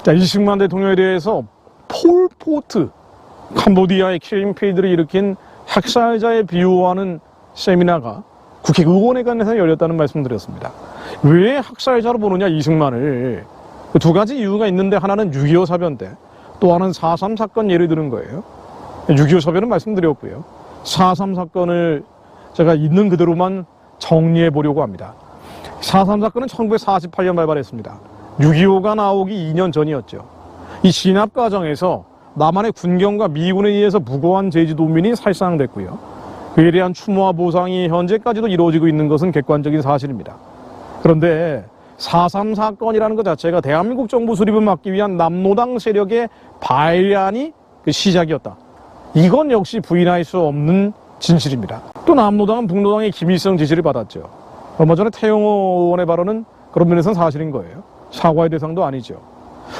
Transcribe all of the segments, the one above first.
자, 이승만 대통령에 대해서 폴포트, 캄보디아의 킬링필드를 일으킨 학살자에 비유하는 세미나가 국회 의원회관에서 열렸다는 말씀드렸습니다. 왜 학살자로 보느냐, 이승만을. 두 가지 이유가 있는데, 하나는 6.25 사변 때, 또 하나는 4.3 사건 예를 드는 거예요. 6.25 사변은 말씀드렸고요. 4.3 사건을 제가 있는 그대로만 정리해 보려고 합니다. 4.3 사건은 1948년 발발했습니다. 6.25가 나오기 2년 전이었죠. 이 진압 과정에서 남한의 군경과 미군에 의해서 무고한 제주도민이 살상됐고요. 그에 대한 추모와 보상이 현재까지도 이루어지고 있는 것은 객관적인 사실입니다. 그런데 4.3 사건이라는 것 자체가 대한민국 정부 수립을 막기 위한 남노당 세력의 반란이 그 시작이었다. 이건 역시 부인할 수 없는 진실입니다. 또 남노당은 북노당의 김일성 지시를 받았죠. 얼마 전에 태영호 의원의 발언은 그런 면에서는 사실인 거예요. 사과의 대상도 아니죠.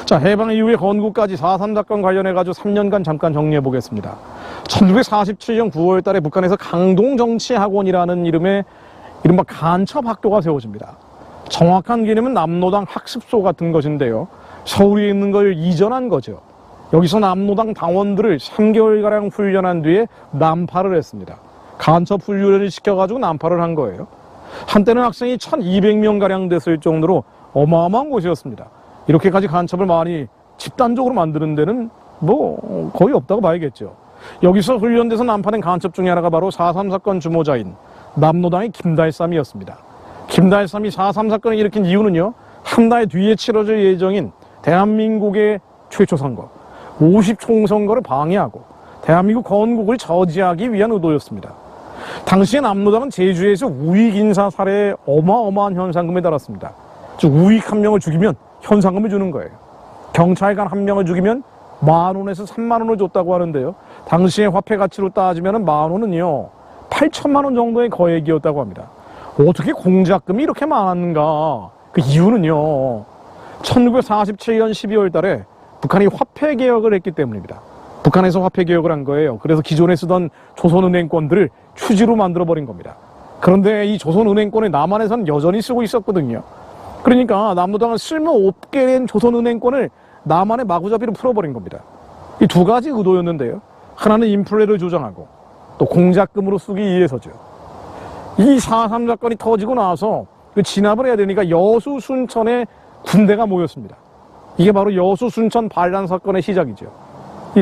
자, 해방 이후에 건국까지 4.3 사건 관련해가지고 3년간 잠깐 정리해 보겠습니다. 1947년 9월 달에 북한에서 강동정치학원이라는 이름의 이른바 간첩학교가 세워집니다. 정확한 개념은 남노당 학습소 같은 것인데요. 서울에 있는 걸 이전한 거죠. 여기서 남노당 당원들을 3개월가량 훈련한 뒤에 난파를 했습니다. 간첩 훈련을 시켜가지고 난파를 한 거예요. 한때는 학생이 1200명가량 됐을 정도로 어마어마한 곳이었습니다. 이렇게까지 간첩을 많이 집단적으로 만드는 데는 뭐 거의 없다고 봐야겠죠. 여기서 훈련돼서 난파된 간첩 중에 하나가 바로 4.3 사건 주모자인 남노당의 김달삼이었습니다. 김달삼이 4.3 사건을 일으킨 이유는요, 한 달 뒤에 치러질 예정인 대한민국의 최초 선거 50총선거를 방해하고 대한민국 건국을 저지하기 위한 의도였습니다. 당시에 남노당은 제주에서 우익 인사 살해에 어마어마한 현상금을 달았습니다. 즉, 우익 한 명을 죽이면 현상금을 주는 거예요. 경찰관 한 명을 죽이면 10,000원에서 30,000원을 줬다고 하는데요. 당시의 화폐 가치로 따지면 10,000원은요 8,000,000원 정도의 거액이었다고 합니다. 어떻게 공작금이 이렇게 많았는가? 그 이유는요, 1947년 12월 달에 북한이 화폐 개혁을 했기 때문입니다. 북한에서 화폐 개혁을 한 거예요. 그래서 기존에 쓰던 조선은행권들을 휴지로 만들어버린 겁니다. 그런데 이 조선은행권을 남한에서는 여전히 쓰고 있었거든요. 그러니까 남노당은 쓸모없게 된 조선은행권을 남한의 마구잡이로 풀어버린 겁니다. 이 두 가지 의도였는데요. 하나는 인플레를 조장하고 또 공작금으로 쓰기 위해서죠. 이 4.3 사건이 터지고 나서 그 진압을 해야 되니까 여수 순천에 군대가 모였습니다. 이게 바로 여수 순천 반란 사건의 시작이죠.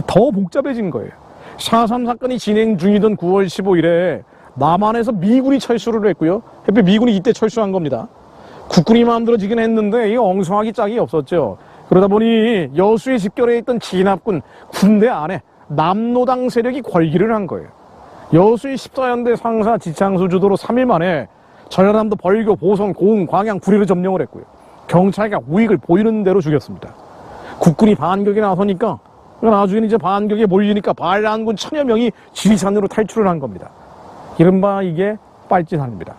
더 복잡해진 거예요. 4.3 사건이 진행 중이던 9월 15일에 남한에서 미군이 철수를 했고요. 하필 미군이 이때 철수한 겁니다. 국군이 만들어지긴 했는데 이게 엉성하기 짝이 없었죠. 그러다 보니 여수에 집결해 있던 진압군 군대 안에 남노당 세력이 관리를 한 거예요. 여수의 14연대 상사 지창수 주도로 3일 만에 전라남도 벌교, 보성, 고흥, 광양, 구리를 점령을 했고요. 경찰과 우익을 보이는 대로 죽였습니다. 국군이 반격에 나서니까 나중에 이제 반격에 몰리니까 반란군 1000여 명이 지리산으로 탈출을 한 겁니다. 이른바 이게 빨진산입니다.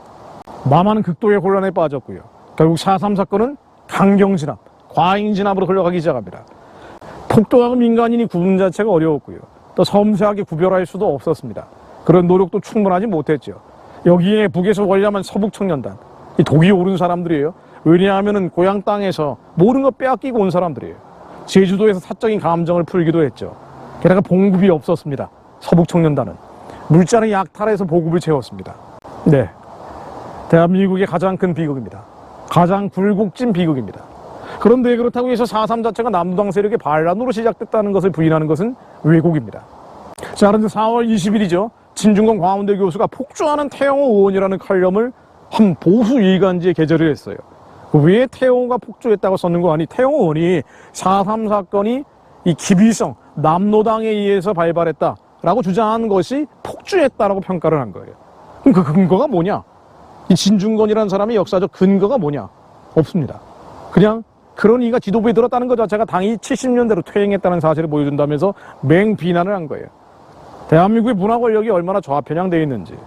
남한은 극도의 혼란에 빠졌고요. 결국 4.3 사건은 강경진압, 과잉진압으로 흘러가기 시작합니다. 폭도하고 민간인이 구분 자체가 어려웠고요. 또 섬세하게 구별할 수도 없었습니다. 그런 노력도 충분하지 못했죠. 여기에 북에서 관리하면 서북청년단, 이 독이 오른 사람들이에요. 왜냐하면 고향 땅에서 모든 거 빼앗기고 온 사람들이에요. 제주도에서 사적인 감정을 풀기도 했죠. 게다가 봉급이 없었습니다. 서북청년단은 물자를 약탈해서 보급을 채웠습니다. 네, 대한민국의 가장 큰 비극입니다. 가장 굴곡진 비극입니다. 그런데 그렇다고 해서 4.3 자체가 남노당 세력의 반란으로 시작됐다는 것을 부인하는 것은 왜곡입니다. 자, 그런데 4월 20일이죠. 진중권 광운대 교수가 폭주하는 태영호 의원이라는 칼럼을 한 보수 일간지에 게재를 했어요. 왜 태영호가 폭주했다고 썼는 거 아니? 태영호 의원이 4.3 사건이 이 김일성 남노당에 의해서 발발했다라고 주장한 것이 폭주했다라고 평가를 한 거예요. 그럼 그 근거가 뭐냐? 이 진중권이라는 사람의 역사적 근거가 뭐냐? 없습니다. 그냥 그런 이가 지도부에 들었다는 것 자체가 당이 70년대로 퇴행했다는 사실을 보여준다면서 맹비난을 한 거예요. 대한민국의 문화 권력이 얼마나 좌편향되어 있는지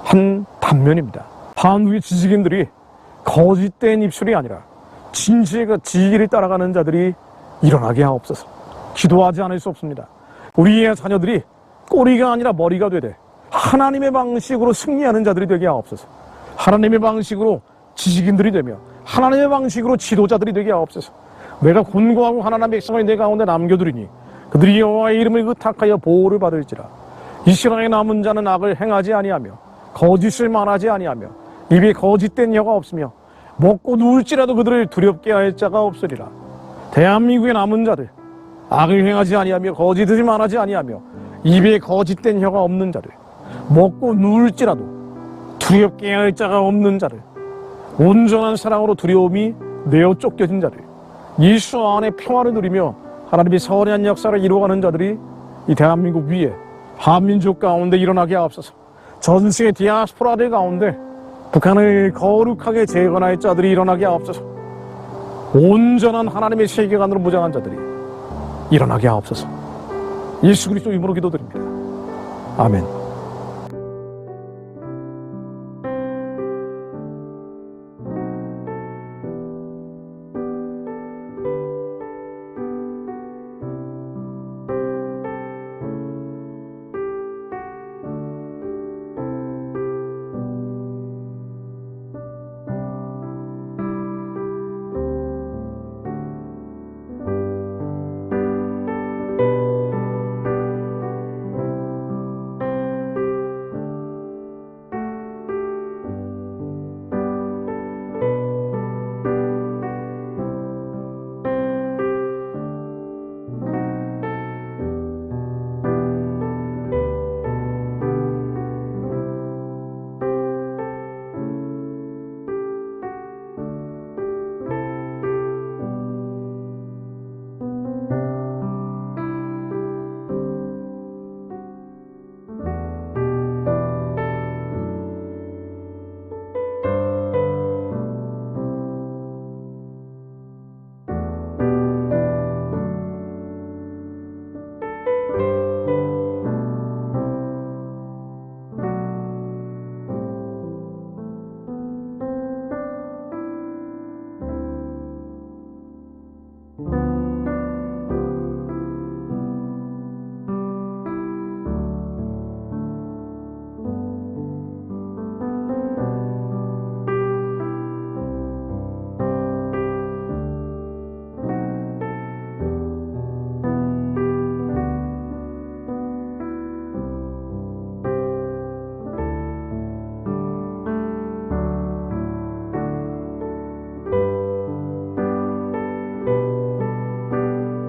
한 단면입니다. 한국의 지식인들이 거짓된 입술이 아니라 진실과 지혜를 따라가는 자들이 일어나게 하옵소서. 기도하지 않을 수 없습니다. 우리의 자녀들이 꼬리가 아니라 머리가 되되 하나님의 방식으로 승리하는 자들이 되게 하옵소서. 하나님의 방식으로 지식인들이 되며 하나님의 방식으로 지도자들이 되게 하옵소서. 내가 권고하고 하나님의 백성을 내 가운데 남겨두리니 그들이 여호와의 이름을 의탁하여 보호를 받을지라. 이스라엘의 남은 자는 악을 행하지 아니하며 거짓을 말하지 아니하며 입에 거짓된 혀가 없으며 먹고 누울지라도 그들을 두렵게 할 자가 없으리라. 대한민국의 남은 자들, 악을 행하지 아니하며 거짓을 말하지 아니하며 입에 거짓된 혀가 없는 자들, 먹고 누울지라도 두렵게 할 자가 없는 자들, 온전한 사랑으로 두려움이 내어 쫓겨진 자들, 예수 안에 평화를 누리며 하나님의 선한 역사를 이루어가는 자들이 이 대한민국 위에 한민족 가운데 일어나게 하옵소서. 전 세계 디아스포라들 가운데 북한을 거룩하게 재건할 자들이 일어나게 하옵소서. 온전한 하나님의 세계관으로 무장한 자들이 일어나게 하옵소서. 예수 그리스도 이름으로 기도드립니다. 아멘.